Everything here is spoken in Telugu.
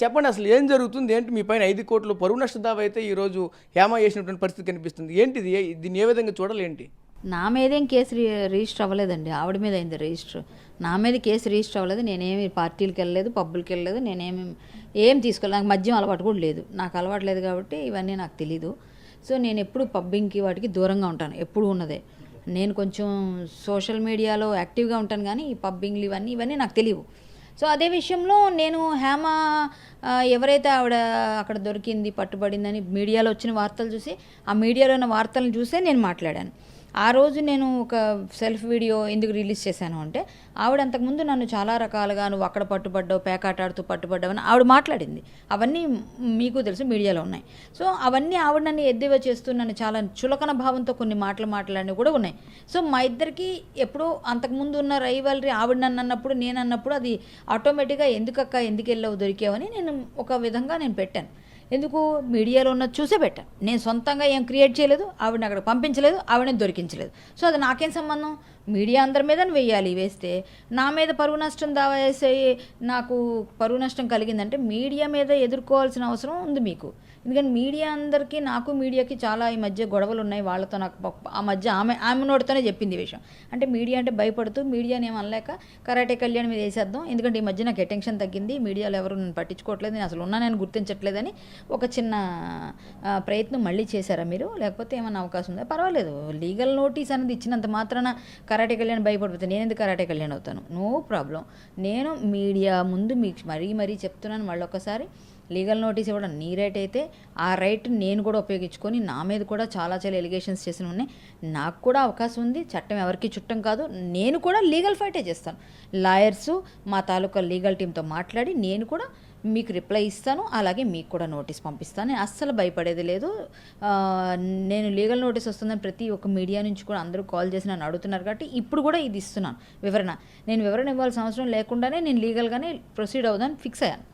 చెప్పండి అసలు ఏం జరుగుతుంది? ఏంటి మీ పైన 5 కోట్ల పరువు నష్ట దావా అయితే ఈరోజు హేమ చేసినటువంటి పరిస్థితి కనిపిస్తుంది. ఏంటిది? దీన్ని ఏ విధంగా చూడాలేంటి? నా మీదేం కేసు రిజిస్టర్ అవ్వలేదండి. ఆవిడ మీద అయింది రిజిస్టర్. నా మీద కేసు రిజిస్టర్ అవ్వలేదు. నేనేమి పార్టీలకు వెళ్ళలేదు, పబ్బులకి వెళ్ళలేదు. ఏం తీసుకోలేదు. నాకు మద్యం అలవాటు కూడా లేదు. నాకు అలవాటు లేదు కాబట్టి ఇవన్నీ నాకు తెలీదు. సో నేను ఎప్పుడు పబ్బింగ్కి వాటికి దూరంగా ఉంటాను. ఎప్పుడు ఉన్నదే. నేను కొంచెం సోషల్ మీడియాలో యాక్టివ్గా ఉంటాను కానీ ఈ పబ్బింగ్లు ఇవన్నీ నాకు తెలియవు. సో అదే విషయంలో నేను హేమ ఎవరైతే ఆవిడ అక్కడ దొరికింది, పట్టుబడిందని మీడియాలో వచ్చిన వార్తలు చూసి, ఆ మీడియాలో ఉన్న వార్తలను చూసే నేను మాట్లాడాను. ఆ రోజు నేను ఒక సెల్ఫ్ వీడియో ఎందుకు రిలీజ్ చేశాను అంటే, ఆవిడ అంతకుముందు నన్ను చాలా రకాలుగా నువ్వు అక్కడ పట్టుబడ్డావు, పేకాటాడుతూ పట్టుబడ్డావని ఆవిడ మాట్లాడింది. అవన్నీ మీకు తెలుసు, మీడియాలో ఉన్నాయి. సో అవన్నీ ఆవిడ నన్ను ఎద్దేవా చేస్తూ నన్ను చాలా చులకన భావంతో కొన్ని మాటలు మాట్లాడినవి కూడా ఉన్నాయి. సో మా ఇద్దరికి ఎప్పుడో అంతకుముందు ఉన్న రైవల్రీ ఆవిడ నన్ను అన్నప్పుడు నేను అన్నప్పుడు అది ఆటోమేటిక్గా ఎందుకు వెళ్ళావు దొరికావని నేను ఒక విధంగా నేను పెట్టాను. ఎందుకు మీడియాలో ఉన్నది చూసే పెట్టాను. నేను సొంతంగా ఏం క్రియేట్ చేయలేదు, ఆవిడని అక్కడ పంపించలేదు, ఆవిడని దొరికించలేదు. సో అది నాకేం సంబంధం? మీడియా అందరి మీద వేయాలి. వేస్తే నా మీద పరువు నష్టం దావా వేసే నాకు పరువు నష్టం కలిగిందంటే మీడియా మీద ఎదుర్కోవాల్సిన అవసరం ఉంది మీకు. ఎందుకంటే మీడియా అందరికీ, నాకు మీడియాకి చాలా ఈ మధ్య గొడవలు ఉన్నాయి. వాళ్ళతో నాకు ఆ మధ్య ఆమె నోటితోనే చెప్పింది ఈ విషయం. అంటే మీడియా అంటే భయపడుతూ మీడియాని ఏం అనలేక కరాటే కళ్యాణ్ మీద వేసేద్దాం, ఎందుకంటే ఈ మధ్య నాకు అటెన్షన్ తగ్గింది, మీడియాలో ఎవరు నన్ను పట్టించుకోవట్లేదు, నేను అసలు ఉన్నానని గుర్తించట్లేదని ఒక చిన్న ప్రయత్నం మళ్ళీ చేశారా మీరు? లేకపోతే ఏమైనా అవకాశం ఉందా? పర్వాలేదు, లీగల్ నోటీస్ అనేది ఇచ్చినంత మాత్రాన కరాటే కళ్యాణ్ భయపడిపోతే నేను ఎందుకు కరాటే కళ్యాణ్ అవుతాను? No problem. నేను మీడియా ముందు మీకు మరీ చెప్తున్నాను, మళ్ళీ ఒకసారి లీగల్ నోటీస్ ఇవ్వడం నీ రైట్ అయితే ఆ రైట్ నేను కూడా ఉపయోగించుకొని నా మీద కూడా చాలా ఎలిగేషన్స్ చేసిన ఉన్నాయి. నాకు కూడా అవకాశం ఉంది. చట్టం ఎవరికి చుట్టం కాదు. నేను కూడా లీగల్ ఫైటే చేస్తాను. లాయర్సు మా తాలూకా లీగల్ టీంతో మాట్లాడి నేను కూడా మీకు రిప్లై ఇస్తాను. అలాగే మీకు కూడా నోటీస్ పంపిస్తాను. నేను అస్సలు భయపడేది లేదు. నేను లీగల్ నోటీస్ వస్తుందని ప్రతి ఒక్క మీడియా నుంచి కూడా అందరూ కాల్ చేసి నన్ను అడుగుతున్నారు కాబట్టి ఇప్పుడు కూడా ఇది ఇస్తున్నాను వివరణ. నేను వివరణ ఇవ్వాల్సిన అవసరం లేకుండానే నేను లీగల్గానే ప్రొసీడ్ అవుదాన్ని ఫిక్స్ అయ్యాను.